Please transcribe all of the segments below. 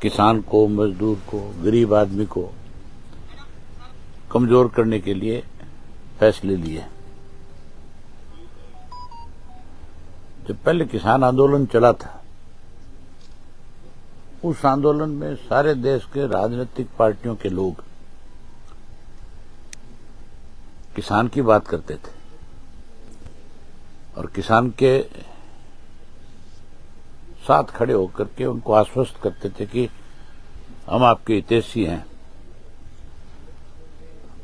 किसान को, मजदूर को, गरीब आदमी को कमजोर करने के लिए फैसले लिए। जब पहले किसान आंदोलन चला था, उस आंदोलन में सारे देश के राजनीतिक पार्टियों के लोग किसान की बात करते थे और किसान के साथ खड़े होकर के उनको आश्वस्त करते थे कि हम आपके हितैषी हैं,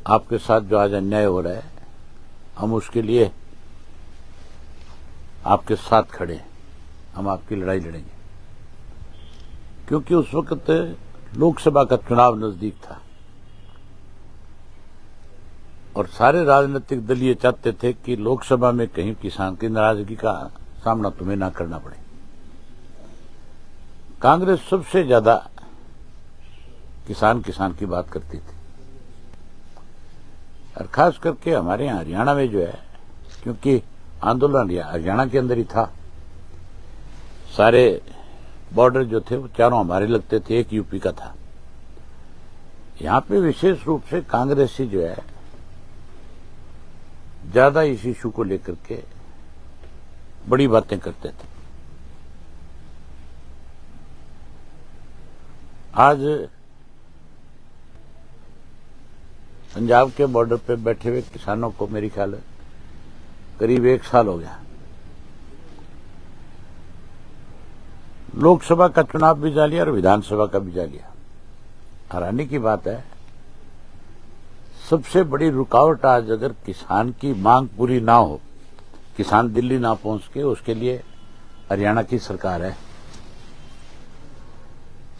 आपके साथ जो आज अन्याय हो रहा है हम उसके लिए आपके साथ खड़े हैं, हम आपकी लड़ाई लड़ेंगे। क्योंकि उस वक्त लोकसभा का चुनाव नजदीक था और सारे राजनीतिक दल ये चाहते थे कि लोकसभा में कहीं किसान की नाराजगी का सामना तुम्हें ना करना पड़े। कांग्रेस सबसे ज्यादा किसान की बात करती थी और खास करके हमारे यहाँ हरियाणा में जो है, क्योंकि आंदोलन हरियाणा के अंदर ही था, सारे बॉर्डर जो थे वो चारों हमारे लगते थे, एक यूपी का था। यहां पे विशेष रूप से कांग्रेसी जो है ज्यादा इस इशू को लेकर के बड़ी बातें करते थे। आज पंजाब के बॉर्डर पे बैठे हुए किसानों को मेरी ख्याल है करीब 1 साल हो गया। लोकसभा का चुनाव भी जा लिया और विधानसभा का भी जा लिया। हैरानी की बात है, सबसे बड़ी रुकावट आज अगर किसान की मांग पूरी ना हो, किसान दिल्ली ना पहुंच के, उसके लिए हरियाणा की सरकार है।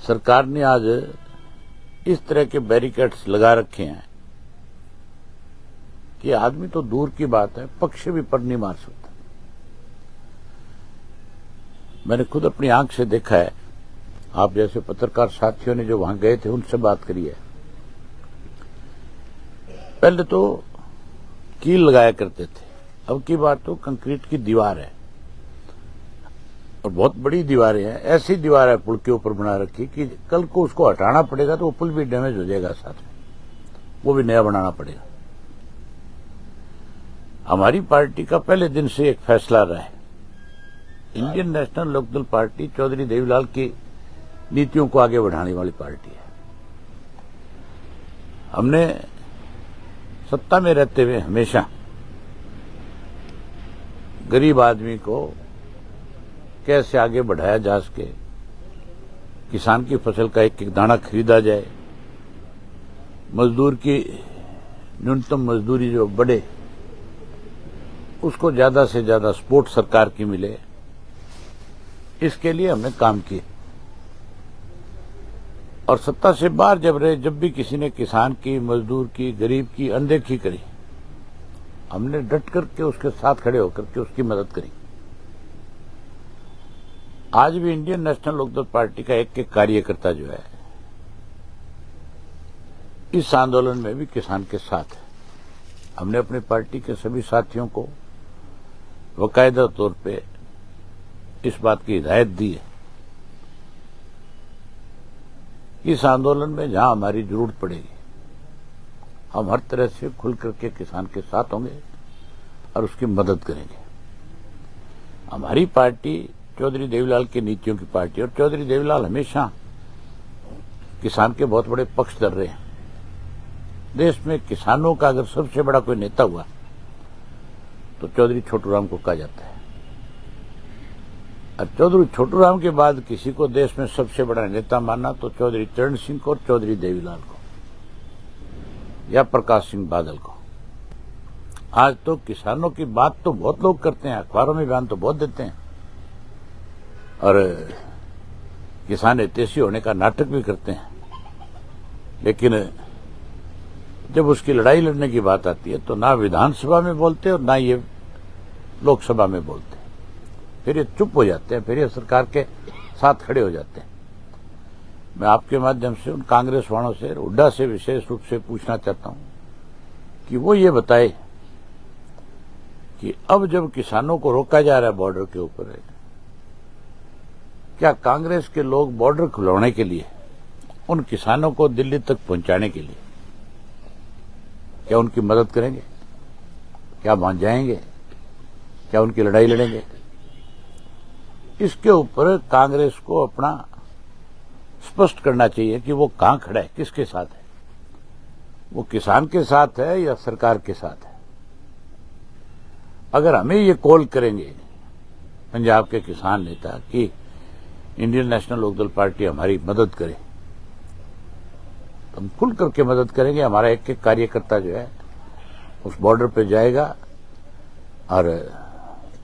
सरकार ने आज इस तरह के बैरिकेड्स लगा रखे हैं कि आदमी तो दूर की बात है, पक्षी भी पर नहीं मार सकता। मैंने खुद अपनी आंख से देखा है, आप जैसे पत्रकार साथियों ने जो वहां गए थे उनसे बात करी है। पहले तो कील लगाया करते थे, अब की बात तो कंक्रीट की दीवार है और बहुत बड़ी दीवारें हैं। ऐसी दीवार है पुल के ऊपर बना रखी कि कल को उसको हटाना पड़ेगा तो वो पुल भी डैमेज हो जाएगा, साथ में वो भी नया बनाना पड़ेगा। हमारी पार्टी का पहले दिन से एक फैसला रहा है, Indian National Lokdal party Chaudhary Devilal की नीतियों को आगे बढ़ाने वाली पार्टी है। हमने सत्ता में रहते हुए हमेशा गरीब आदमी को कैसे आगे बढ़ाया जा सके, किसान की फसल का एक एक दाना खरीदा जाए, मजदूर की न्यूनतम मजदूरी जो बढ़े उसको ज्यादा से ज्यादा सपोर्ट सरकार की मिले, इसके लिए हमने काम किए। और सत्ता से बाहर जब रहे, जब भी किसी ने किसान की, मजदूर की, गरीब की अनदेखी करी, हमने डट करके उसके साथ खड़े होकर के उसकी मदद करी। आज भी इंडियन नेशनल लोकदल पार्टी का एक एक कार्यकर्ता जो है इस आंदोलन में भी किसान के साथ है। हमने अपनी पार्टी के सभी साथियों को बाकायदा तौर पे इस बात की हिदायत दी है, इस आंदोलन में जहां हमारी जरूरत पड़ेगी हम हर तरह से खुल करके किसान के साथ होंगे और उसकी मदद करेंगे। हमारी पार्टी चौधरी देवीलाल की नीतियों की पार्टी, और चौधरी देवीलाल हमेशा किसान के बहुत बड़े पक्षधर रहे हैं। देश में किसानों का अगर सबसे बड़ा कोई नेता हुआ तो चौधरी छोटूराम को कहा जाता है। और चौधरी छोटूराम के बाद किसी को देश में सबसे बड़ा नेता मानना तो चौधरी चरण सिंह को और चौधरी देवीलाल को या प्रकाश सिंह बादल को। आज तो किसानों की बात तो बहुत लोग करते हैं, अखबारों में बयान तो बहुत देते हैं और किसान हितैषी होने का नाटक भी करते हैं, लेकिन जब उसकी लड़ाई लड़ने की बात आती है तो ना विधानसभा में बोलते और ना ये लोकसभा में बोलते, फिर ये चुप हो जाते हैं, फिर ये सरकार के साथ खड़े हो जाते हैं। मैं आपके माध्यम से उन कांग्रेस वालों से, हुड्डा से विशेष रूप से पूछना चाहता हूं कि वो ये बताए कि अब जब किसानों को रोका जा रहा है बॉर्डर के ऊपर, क्या कांग्रेस के लोग बॉर्डर खुलवाने के लिए उन किसानों को दिल्ली तक पहुंचाने के लिए क्या उनकी मदद करेंगे? क्या वहां जाएंगे? क्या उनकी लड़ाई लड़ेंगे? इसके ऊपर कांग्रेस को अपना स्पष्ट करना चाहिए कि वो कहां खड़ा है, किसके साथ है। वो किसान के साथ है या सरकार के साथ है। अगर हमें ये कॉल करेंगे पंजाब के किसान नेता कि इंडियन नेशनल लोकदल पार्टी हमारी मदद करे, तो हम खुल करके मदद करेंगे। हमारा एक एक कार्यकर्ता जो है उस बॉर्डर पे जाएगा और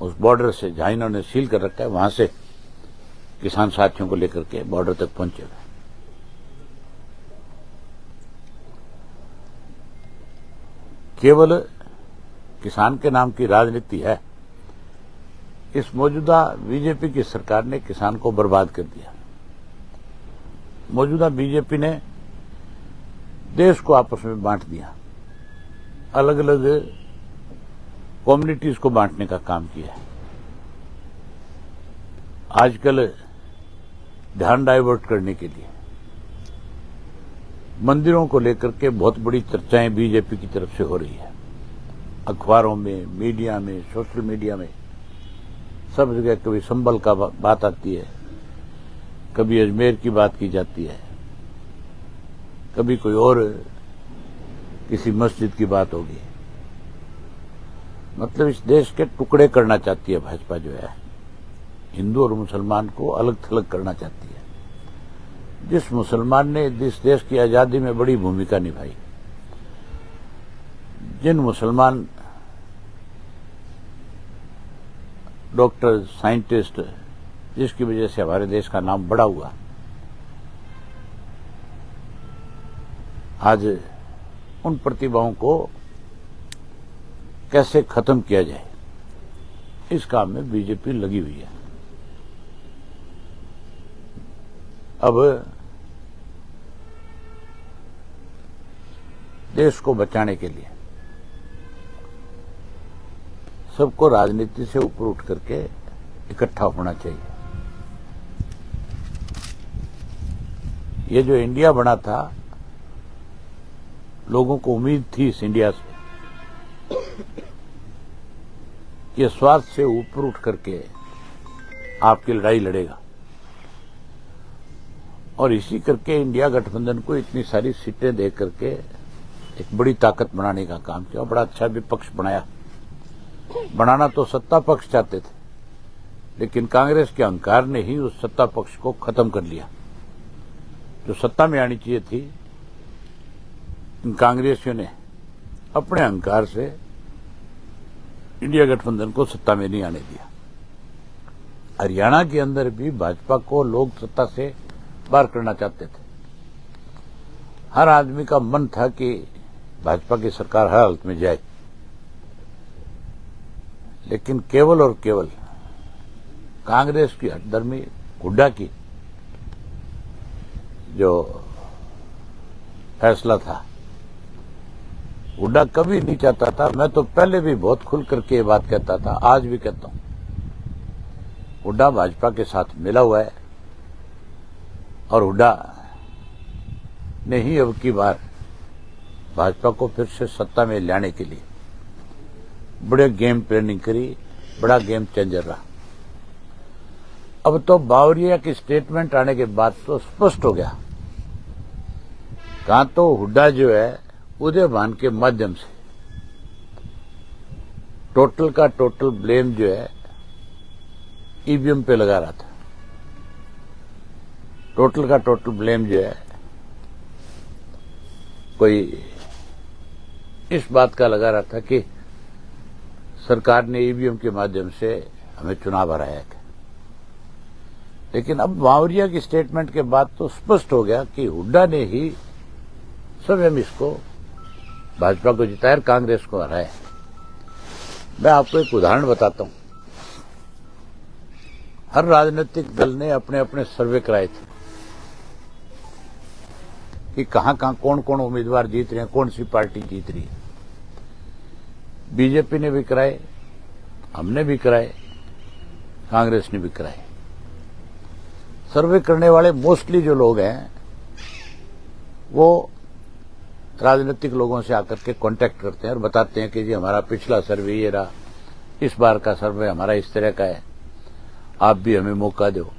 उस बॉर्डर से जहां इन्होंने सील कर रखा है वहां से किसान साथियों को लेकर के बॉर्डर तक पहुंचेगा। केवल किसान के नाम की राजनीति है। इस मौजूदा बीजेपी की सरकार ने किसान को बर्बाद कर दिया। मौजूदा बीजेपी ने देश को आपस में बांट दिया, अलग अलग कम्युनिटीज को बांटने का काम किया है। आजकल ध्यान डाइवर्ट करने के लिए मंदिरों को लेकर के बहुत बड़ी चर्चाएं बीजेपी की तरफ से हो रही है। अखबारों में, मीडिया में, सोशल मीडिया में, सब जगह कभी संभल का बात आती है, कभी अजमेर की बात की जाती है, कभी कोई और किसी मस्जिद की बात होगी। मतलब इस देश के टुकड़े करना चाहती है भाजपा जो है, हिंदू और मुसलमान को अलग थलग करना चाहती है। जिस मुसलमान ने इस देश की आजादी में बड़ी भूमिका निभाई, जिन मुसलमान डॉक्टर, साइंटिस्ट, जिसकी वजह से हमारे देश का नाम बड़ा हुआ, आज उन प्रतिभाओं को कैसे खत्म किया जाए, इस काम में बीजेपी लगी हुई है। अब देश को बचाने के लिए सबको राजनीति से ऊपर उठ करके इकट्ठा होना चाहिए। ये जो इंडिया बना था, लोगों को उम्मीद थी इस इंडिया से कि स्वार्थ से ऊपर उठ करके आपकी लड़ाई लड़ेगा, और इसी करके इंडिया गठबंधन को इतनी सारी सीटें दे करके एक बड़ी ताकत बनाने का काम किया। बड़ा अच्छा विपक्ष बनाया। बनाना तो सत्ता पक्ष चाहते थे, लेकिन कांग्रेस के अहंकार ने ही उस सत्ता पक्ष को खत्म कर लिया। जो सत्ता में आनी चाहिए थी, इन कांग्रेसियों ने अपने अहंकार से इंडिया गठबंधन को सत्ता में नहीं आने दिया। हरियाणा के अंदर भी भाजपा को लोग सत्ता से बाहर करना चाहते थे। हर आदमी का मन था कि भाजपा की सरकार हर हालत में जाए, लेकिन केवल और केवल कांग्रेस की हठधर्मी हुड्डा की जो फैसला था, हुड्डा कभी नहीं चाहता था। मैं तो पहले भी बहुत खुल करके ये बात कहता था, आज भी कहता हूं, हुड्डा भाजपा के साथ मिला हुआ है और हुड्डा ने ही अब की बार भाजपा को फिर से सत्ता में लाने के लिए बड़े गेम प्लानिंग करी, बड़ा गेम चेंजर रहा। अब तो बावरिया की स्टेटमेंट आने के बाद तो स्पष्ट हो गया, कहां तो हुड्डा जो है उदयभान के माध्यम से टोटल का टोटल ब्लेम जो है ईवीएम पे लगा रहा था। टोटल का टोटल ब्लेम जो है कोई इस बात का लगा रहा था कि सरकार ने ईवीएम के माध्यम से हमें चुनाव हराया है। लेकिन अब बावरिया की स्टेटमेंट के बाद तो स्पष्ट हो गया कि हुड्डा ने ही स्वयं इसको भाजपा को जिताया, कांग्रेस को हराया। मैं आपको एक उदाहरण बताता हूं। हर राजनीतिक दल ने अपने अपने सर्वे कराए थे कि कहां कहां कौन कौन उम्मीदवार जीत रहे हैं, कौन सी पार्टी जीत रही है। बीजेपी ने भी कराए, हमने भी कराए, कांग्रेस ने भी कराए। सर्वे करने वाले मोस्टली जो लोग हैं वो राजनीतिक लोगों से आकर के कांटेक्ट करते हैं और बताते हैं कि जी हमारा पिछला सर्वे ये रहा, इस बार का सर्वे हमारा इस तरह का है, आप भी हमें मौका दो।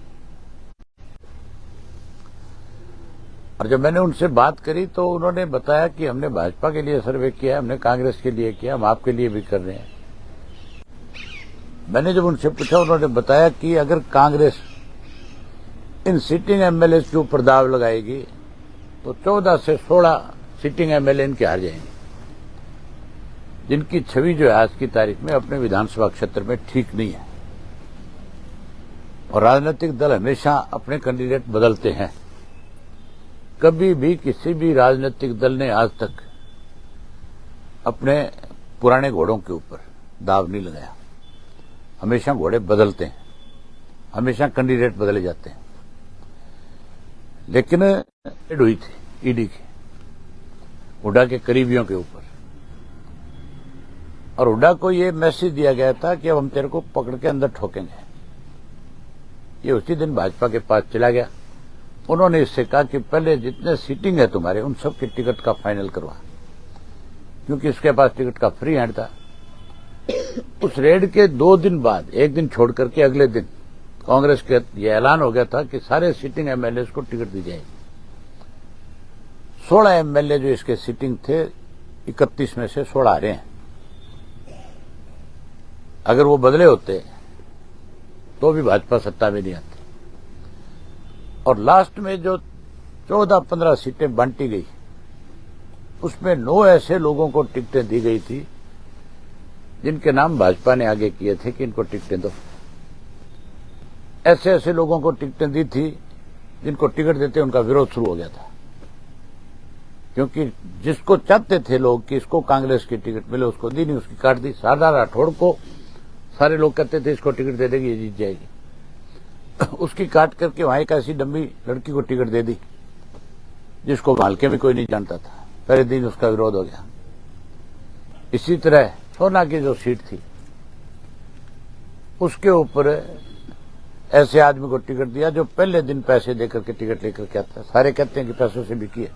और जब मैंने उनसे बात करी तो उन्होंने बताया कि हमने भाजपा के लिए सर्वे किया, हमने कांग्रेस के लिए किया, हम आपके लिए भी कर रहे हैं। मैंने जब उनसे पूछा, उन्होंने बताया कि अगर कांग्रेस इन सिटिंग एमएलए के ऊपर दाव लगाएगी तो 14 से 16 सिटिंग एमएलए इनके हार जाएंगे, जिनकी छवि जो है आज की तारीख में अपने विधानसभा क्षेत्र में ठीक नहीं है। और राजनीतिक दल हमेशा अपने कैंडिडेट बदलते हैं। कभी भी किसी भी राजनीतिक दल ने आज तक अपने पुराने घोड़ों के ऊपर दाव नहीं लगाया। हमेशा घोड़े बदलते हैं, हमेशा कैंडिडेट बदले जाते हैं। लेकिन रेड हुई थी ईडी की हुड्डा के करीबियों के ऊपर, और हुड्डा को यह मैसेज दिया गया था कि अब हम तेरे को पकड़ के अंदर ठोकेंगे। ये उसी दिन भाजपा के पास चला गया। उन्होंने इससे कहा कि पहले जितने सीटिंग है तुम्हारे उन सब के टिकट का फाइनल करवा, क्योंकि इसके पास टिकट का फ्री हैंड था। उस रेड के 2 दिन बाद, एक दिन छोड़ करके अगले दिन कांग्रेस के यह ऐलान हो गया था कि सारे सीटिंग एमएलए को टिकट दी जाएगी। 16 एमएलए जो इसके सीटिंग थे, 31 में से 16 आ रहे हैं। अगर वो बदले होते तो भी भाजपा सत्ता में नहीं आती। और लास्ट में जो 14-15 सीटें बांटी गई, उसमें 9 ऐसे लोगों को टिकटें दी गई थी जिनके नाम भाजपा ने आगे किए थे कि इनको टिकटें दो। ऐसे ऐसे लोगों को टिकटें दी थी जिनको टिकट देते उनका विरोध शुरू हो गया था, क्योंकि जिसको चाहते थे लोग कि इसको कांग्रेस की टिकट मिले, उसको दी नहीं, उसकी काट दी। शारदा राठौड़ को सारे लोग कहते थे इसको टिकट दे देगी, ये जीत जाएगी। उसकी काट करके वहां एक ऐसी डम्बी लड़की को टिकट दे दी जिसको हल्के में कोई नहीं जानता था। पहले दिन उसका विरोध हो गया। इसी तरह सोना की जो सीट थी उसके ऊपर ऐसे आदमी को टिकट दिया जो पहले दिन पैसे देकर के टिकट लेकर के आता। सारे कहते हैं कि पैसों से बिकी है,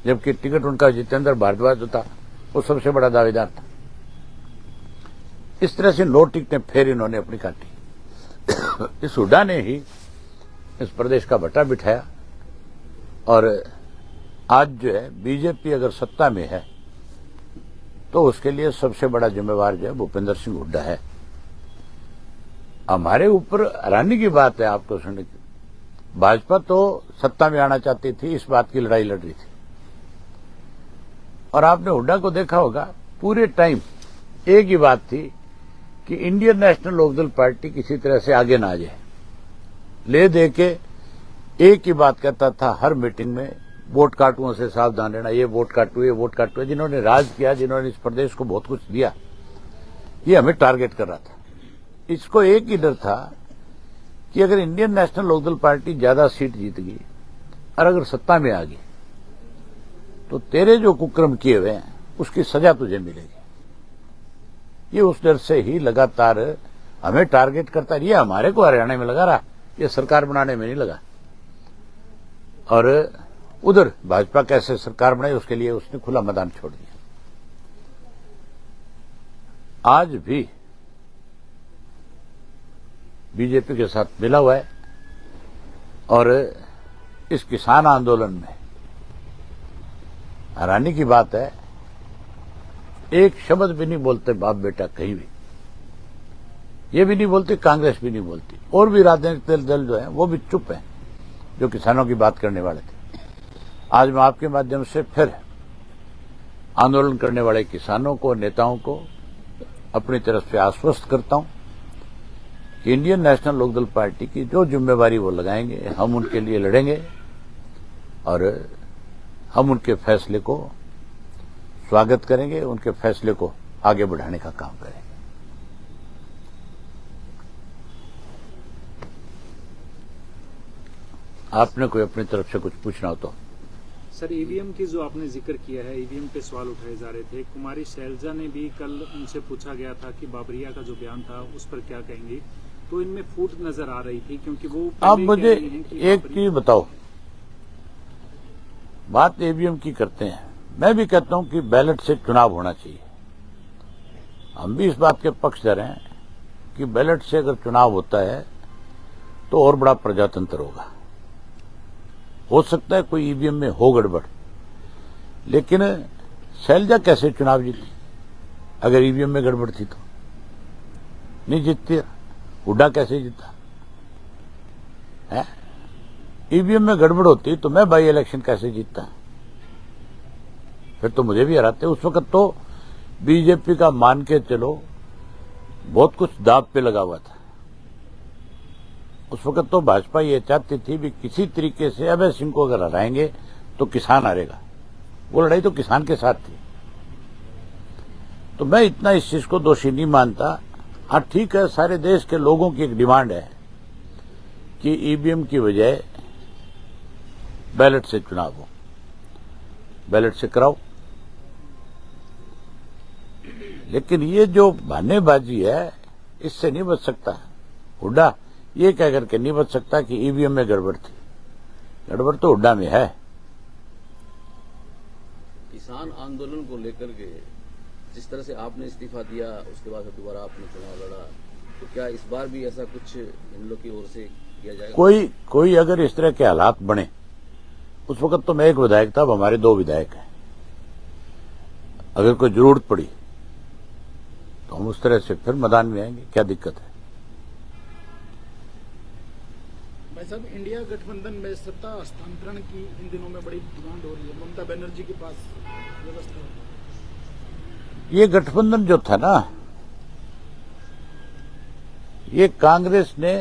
जबकि टिकट उनका जितेंद्र भारद्वाज जो था वो सबसे बड़ा दावेदार था। इस तरह से 9 टिकटें फिर इन्होंने अपनी काटी। इस हुड्डा ने ही इस प्रदेश का भट्टा बिठाया। और आज जो है बीजेपी अगर सत्ता में है तो उसके लिए सबसे बड़ा जिम्मेवार जो है भूपेंद्र सिंह हुड्डा है। हमारे ऊपर हैरानी की बात है आपको सुनने की, भाजपा तो सत्ता में आना चाहती थी, इस बात की लड़ाई लड़ रही थी। और आपने हुड्डा को देखा होगा, पूरे टाइम एक ही बात थी कि इंडियन नेशनल लोकदल पार्टी किसी तरह से आगे ना आ जाए। ले दे के एक ही बात कहता था हर मीटिंग में, वोट काटुओं से सावधान रहना, ये वोट काटू, ये वोट काटू। जिन्होंने राज किया, जिन्होंने इस प्रदेश को बहुत कुछ दिया, ये हमें टारगेट कर रहा था। इसको एक ही डर था कि अगर इंडियन नेशनल लोकदल पार्टी ज्यादा सीट जीत गई और अगर सत्ता में आ गई तो तेरे जो कुकर्म किए हुए हैं उसकी सजा तुझे मिलेगी। ये उस डर से ही लगातार हमें टारगेट करता रहा। हमारे को हरियाणा में लगा रहा, ये सरकार बनाने में नहीं लगा। और उधर भाजपा कैसे सरकार बनाई उसके लिए उसने खुला मैदान छोड़ दिया। आज भी बीजेपी के साथ मिला हुआ है और इस किसान आंदोलन में हैरानी की बात है, एक शब्द भी नहीं बोलते बाप बेटा कहीं भी। ये भी नहीं बोलती, कांग्रेस भी नहीं बोलती, और भी राजनीतिक दल जो है वो भी चुप है जो किसानों की बात करने वाले थे। आज मैं आपके माध्यम से फिर आंदोलन करने वाले किसानों को, नेताओं को अपनी तरफ से आश्वस्त करता हूं कि इंडियन नेशनल लोकदल पार्टी की जो जिम्मेवारी वो लगाएंगे, हम उनके लिए लड़ेंगे और हम उनके फैसले को स्वागत करेंगे, उनके फैसले को आगे बढ़ाने का काम करेंगे। आपने कोई अपनी तरफ से कुछ पूछना हो तो। सर, ईवीएम की जो आपने जिक्र किया है, ईवीएम पे सवाल उठाए जा रहे थे। कुमारी शैलजा ने भी कल उनसे पूछा गया था कि बाबरिया का जो बयान था उस पर क्या कहेंगी, तो इनमें फूट नजर आ रही थी, क्योंकि वो आप मुझे एक चीज बताओ, बात ईवीएम की करते हैं। मैं भी कहता हूं कि बैलेट से चुनाव होना चाहिए। हम भी इस बात के पक्षधर हैं कि बैलेट से अगर चुनाव होता है तो और बड़ा प्रजातंत्र होगा। हो सकता है कोई ईवीएम में हो गड़बड़, लेकिन शैलजा कैसे चुनाव जीती अगर ईवीएम में गड़बड़ थी तो? नहीं जीतती। हुड्डा कैसे जीता है? ईवीएम में गड़बड़ होती तो मैं बाई इलेक्शन कैसे जीतता? फिर तो मुझे भी हराते। उस वक्त तो बीजेपी का मान के चलो बहुत कुछ दांव पे लगा हुआ था। उस वक्त तो भाजपा ये चाहती थी भी किसी तरीके से अभय सिंह को अगर हराएंगे तो किसान हारेगा। वो लड़ाई तो किसान के साथ थी। तो मैं इतना इस चीज को दोषी नहीं मानता। हाँ ठीक है, सारे देश के लोगों की एक डिमांड है कि ईवीएम की बजाय बैलेट से चुनाव हो, बैलेट से कराओ। लेकिन ये जो बहानेबाजी है इससे नहीं बच सकता। हुड्डा ये कह करके नहीं बच सकता कि ईवीएम में गड़बड़ थी। गड़बड़ तो हुड्डा में है। किसान आंदोलन को लेकर के जिस तरह से आपने इस्तीफा दिया, उसके बाद दोबारा आपने चुनाव लड़ा, तो क्या इस बार भी ऐसा कुछ इन लोग की ओर से किया जाएगा? कोई अगर इस तरह के हालात बने, उस वक्त तो मैं एक विधायक था, अब हमारे 2 विधायक हैं। अगर कोई जरूरत पड़ी तो हम उस तरह से फिर मैदान में आएंगे। क्या दिक्कत है? भाई साहब, इंडिया गठबंधन में सत्ता हस्तांतरण की इन दिनों में बड़ी डिमांड हो रही है। ममता बनर्जी के पास व्यवस्था है। ये गठबंधन जो था ना, ये कांग्रेस ने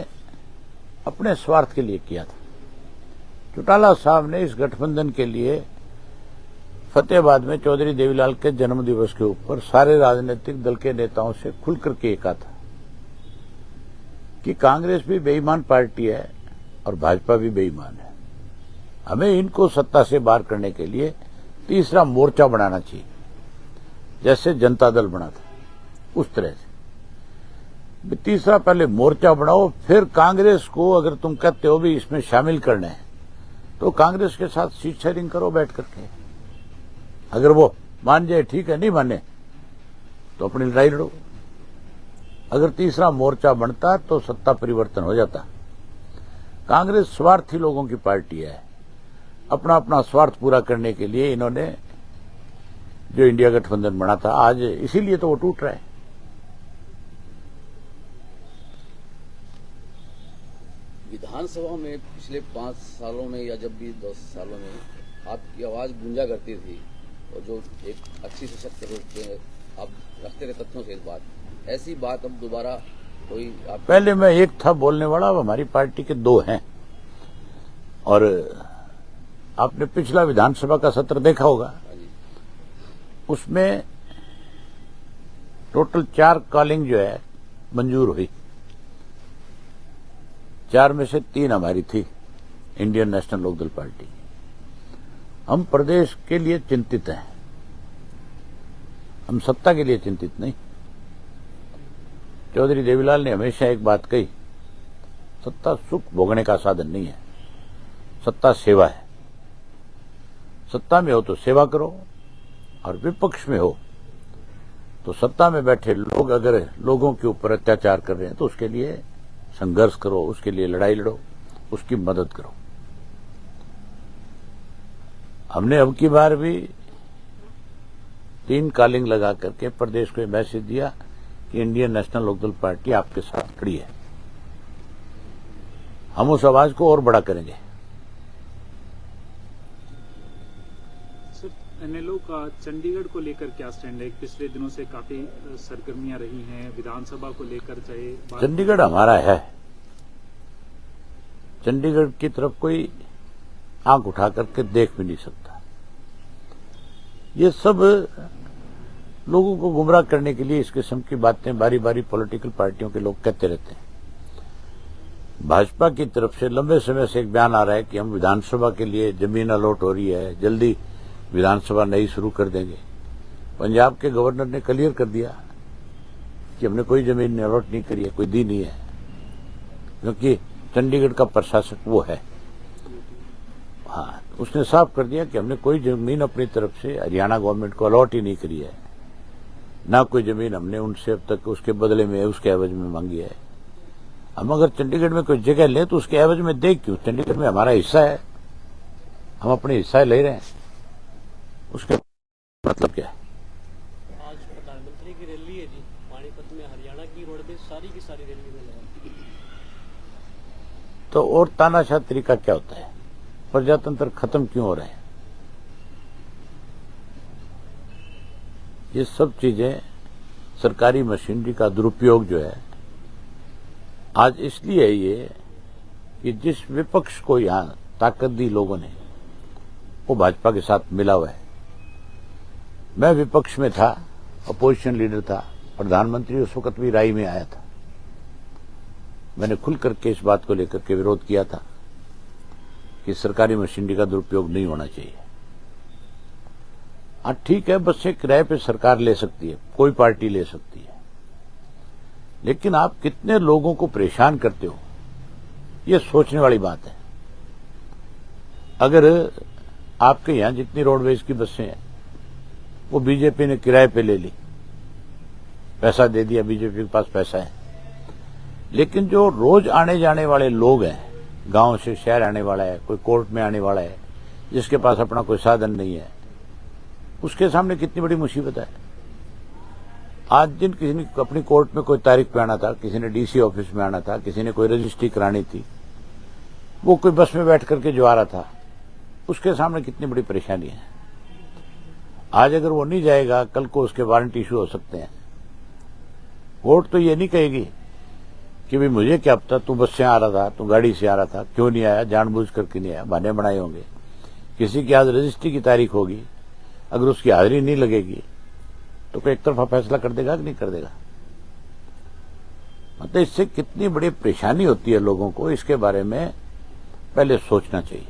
अपने स्वार्थ के लिए किया था। चौटाला साहब ने इस गठबंधन के लिए फतेहाबाद में चौधरी देवीलाल के जन्मदिवस के ऊपर सारे राजनीतिक दल के नेताओं से खुलकर के कहा था कि कांग्रेस भी बेईमान पार्टी है और भाजपा भी बेईमान है। हमें इनको सत्ता से बाहर करने के लिए तीसरा मोर्चा बनाना चाहिए, जैसे जनता दल बना था उस तरह से। तीसरा पहले मोर्चा बनाओ, फिर कांग्रेस को अगर तुम कहते हो भी इसमें शामिल करना है तो कांग्रेस के साथ सीट शेयरिंग करो बैठ करके। अगर वो मान जाए ठीक है, नहीं माने तो अपनी लड़ाई लड़ो। अगर तीसरा मोर्चा बनता तो सत्ता परिवर्तन हो जाता। कांग्रेस स्वार्थी लोगों की पार्टी है। अपना अपना स्वार्थ पूरा करने के लिए इन्होंने जो इंडिया गठबंधन बना था, आज इसीलिए तो वो टूट रहा है। विधानसभा में पिछले 5 सालों में या जब भी 10 सालों में आपकी आवाज गूंजा करती थी और जो एक अच्छी सशक्त रूप से आप रखते थे तथ्यों से, इस बात ऐसी बात अब दोबारा कोई पहले मैं एक था बोलने वाला, अब हमारी पार्टी के 2 हैं। और आपने पिछला विधानसभा का सत्र देखा होगा, उसमें टोटल 4 कॉलिंग जो है मंजूर हुई। 4 में से 3 हमारी थी, इंडियन नेशनल लोकदल पार्टी। हम प्रदेश के लिए चिंतित हैं, हम सत्ता के लिए चिंतित नहीं। चौधरी देवीलाल ने हमेशा एक बात कही, सत्ता सुख भोगने का साधन नहीं है, सत्ता सेवा है। सत्ता में हो तो सेवा करो, और विपक्ष में हो तो सत्ता में बैठे लोग अगर लोगों के ऊपर अत्याचार कर रहे हैं तो उसके लिए संघर्ष करो, उसके लिए लड़ाई लड़ो, उसकी मदद करो। हमने अब की बार भी 3 कॉलिंग लगा करके प्रदेश को मैसेज दिया कि इंडियन नेशनल लोकदल पार्टी आपके साथ खड़ी है। हम उस आवाज को और बड़ा करेंगे। एनएलओ का चंडीगढ़ को लेकर क्या स्टैंड है? पिछले दिनों से काफी सरगर्मियां रही हैं विधानसभा को लेकर, चाहे चंडीगढ़ हमारा है। चंडीगढ़ की तरफ कोई आंख उठा करके देख भी नहीं सकता। ये सब लोगों को गुमराह करने के लिए इस किस्म की बातें बारी बारी पॉलिटिकल पार्टियों के लोग कहते रहते हैं। भाजपा की तरफ से लंबे समय से एक बयान आ रहा है कि हम विधानसभा के लिए जमीन अलॉट हो रही है, जल्दी विधानसभा नई शुरू कर देंगे। पंजाब के गवर्नर ने क्लियर कर दिया कि हमने कोई जमीन अलॉट नहीं करी है, कोई दी नहीं है, क्योंकि चंडीगढ़ का प्रशासक वो है। हाँ, उसने साफ कर दिया कि हमने कोई जमीन अपनी तरफ से हरियाणा गवर्नमेंट को अलॉट ही नहीं करी है, ना कोई जमीन हमने उनसे अब तक उसके बदले में उसके एवज में मांगी है। हम अगर चंडीगढ़ में कोई जगह लें तो उसके एवज में दे क्यों? चंडीगढ़ में हमारा हिस्सा है, हम अपने हिस्सा ले रहे हैं, उसके मतलब क्या है? आज प्रधानमंत्री की रैली है जी पानीपत में, हरियाणा की रोडवेज सारी की सारी रैली में लगा। तो और तानाशाह तरीका क्या होता है? प्रजातंत्र खत्म क्यों हो रहे हैं? ये सब चीजें सरकारी मशीनरी का दुरुपयोग जो है आज इसलिए है ये कि जिस विपक्ष को यहां ताकत दी लोगों ने वो भाजपा के साथ मिला हुआ है। मैं विपक्ष में था, अपोजिशन लीडर था, प्रधानमंत्री उस वक्त भी राय में आया था। मैंने खुल करके इस बात को लेकर के विरोध किया था कि सरकारी मशीनरी का दुरुपयोग नहीं होना चाहिए। हाँ ठीक है, बसें किराए पे सरकार ले सकती है, कोई पार्टी ले सकती है, लेकिन आप कितने लोगों को परेशान करते हो, ये सोचने वाली बात है। अगर आपके यहां जितनी रोडवेज की बसें हैं वो बीजेपी ने किराए पे ले ली, पैसा दे दिया, बीजेपी के पास पैसा है, लेकिन जो रोज आने जाने वाले लोग हैं, गांव से शहर आने वाला है, कोई कोर्ट में आने वाला है, जिसके पास अपना कोई साधन नहीं है, उसके सामने कितनी बड़ी मुसीबत है। आज दिन किसी ने अपनी कोर्ट में कोई तारीख पे आना था, किसी ने डीसी ऑफिस में आना था, किसी ने कोई रजिस्ट्री करानी थी, वो कोई बस में बैठ करके जो आ रहा था उसके सामने कितनी बड़ी परेशानी है। आज अगर वो नहीं जाएगा, कल को उसके वारंट इशू हो सकते हैं। कोर्ट तो ये नहीं कहेगी कि भाई मुझे क्या पता, तू बस से आ रहा था, तू गाड़ी से आ रहा था, क्यों नहीं आया, जानबूझ करके नहीं आया, बहाने बनाए होंगे। किसी की आज रजिस्ट्री की तारीख होगी, अगर उसकी हाजिरी नहीं लगेगी तो कोई एक तरफा फैसला कर देगा कि नहीं कर देगा? मतलब इससे कितनी बड़ी परेशानी होती है लोगों को, इसके बारे में पहले सोचना चाहिए।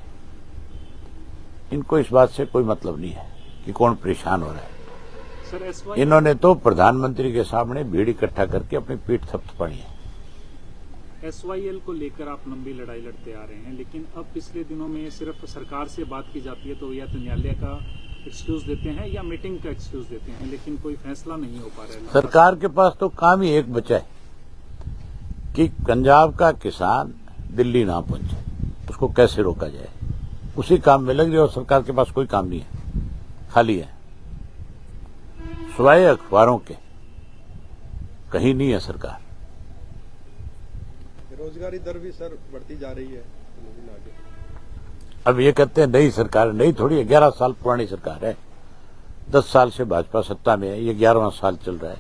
इनको इस बात से कोई मतलब नहीं है कि कौन परेशान हो रहा है। सर इन्होंने तो प्रधानमंत्री के सामने भीड़ इकट्ठा करके अपनी पीठ थपथपाई है। SYL को लेकर आप लंबी लड़ाई लड़ते आ रहे हैं, लेकिन अब पिछले दिनों में सिर्फ सरकार से बात की जाती है तो या तो न्यायालय का एक्सक्यूज देते हैं या मीटिंग का एक्सक्यूज देते हैं, लेकिन कोई फैसला नहीं हो पा रहा है। सरकार के पास तो काम ही एक बचा है कि पंजाब का किसान दिल्ली ना पहुंचे, उसको कैसे रोका जाए, उसी काम में लग रही है। और सरकार के पास कोई काम नहीं है, खाली है, सिवाय अखबारों के कहीं नहीं है सरकार। बेरोजगारी दर भी सर बढ़ती जा रही है। अब ये कहते हैं नई सरकार, नई थोड़ी है, 11 साल पुरानी सरकार है। 10 साल से भाजपा सत्ता में है, ये 11वां साल चल रहा है।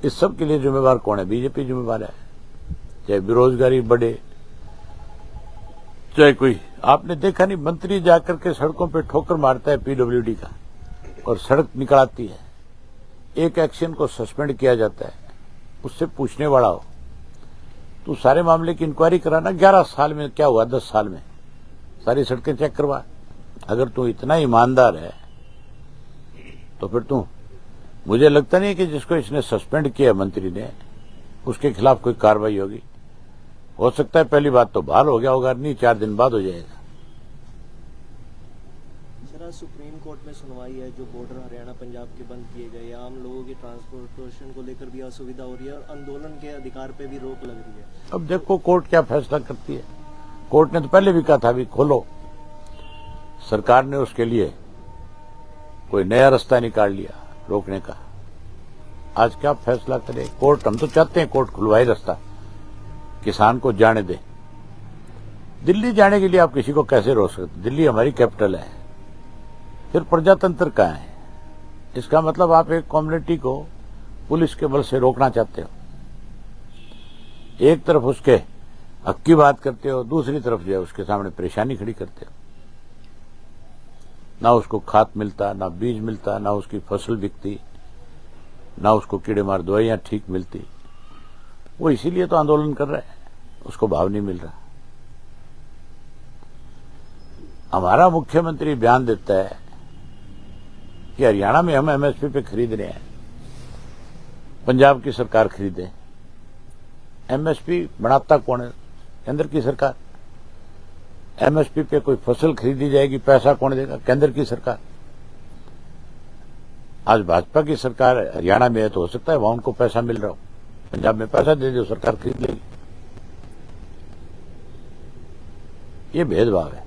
इस सब के लिए जिम्मेवार कौन है? बीजेपी जिम्मेवार है। चाहे बेरोजगारी बढ़े, चाहे कोई, आपने देखा नहीं, मंत्री जाकर के सड़कों पे ठोकर मारता है पीडब्ल्यूडी का और सड़क निकल आती है, एक एक्शन को सस्पेंड किया जाता है, उससे पूछने वाला हो तो सारे मामले की इंक्वायरी कराना। 11 साल में क्या हुआ, 10 साल में सारी सड़कें चेक करवा। अगर तू इतना ईमानदार है तो फिर तू, मुझे लगता नहीं है कि जिसको इसने सस्पेंड किया मंत्री ने, उसके खिलाफ कोई कार्रवाई होगी। हो सकता है पहली बात तो बहाल हो गया होगा, नहीं 4 दिन बाद हो जाएगा। सर सुप्रीम कोर्ट में सुनवाई है, जो बॉर्डर हरियाणा पंजाब के बंद किए गए, आम लोगों की ट्रांसपोर्टेशन को लेकर भी असुविधा हो रही है और आंदोलन के अधिकार पे भी रोक लग रही है। अब देखो कोर्ट क्या फैसला करती है। कोर्ट ने तो पहले भी कहा था अभी खोलो, सरकार ने उसके लिए कोई नया रास्ता निकाल लिया रोकने का। आज क्या फैसला करे कोर्ट? हम तो चाहते हैं कोर्ट खुलवाए रास्ता, किसान को जाने दे। दिल्ली जाने के लिए आप किसी को कैसे रोक सकते? दिल्ली हमारी कैपिटल है, फिर प्रजातंत्र कहाँ है? इसका मतलब आप एक कम्युनिटी को पुलिस के बल से रोकना चाहते हो। एक तरफ उसके हक की बात करते हो, दूसरी तरफ जो है उसके सामने परेशानी खड़ी करते हो। ना उसको खाद मिलता, ना बीज मिलता, ना उसकी फसल बिकती, ना उसको कीड़े मार दवाइयां ठीक मिलती। वो इसीलिए तो आंदोलन कर रहा है, उसको भाव नहीं मिल रहा। हमारा मुख्यमंत्री बयान देता है कि हरियाणा में हम एमएसपी पे खरीद रहे हैं, पंजाब की सरकार खरीदे। एमएसपी बनाता कौन है? केंद्र की सरकार। एमएसपी पे कोई फसल खरीदी जाएगी, पैसा कौन देगा? केंद्र की सरकार। आज भाजपा की सरकार हरियाणा में है तो हो सकता है वहां उनको पैसा मिल रहा हो, पंजाब में पैसा दे दो, सरकार खरीद लेगी। ये भेदभाव है।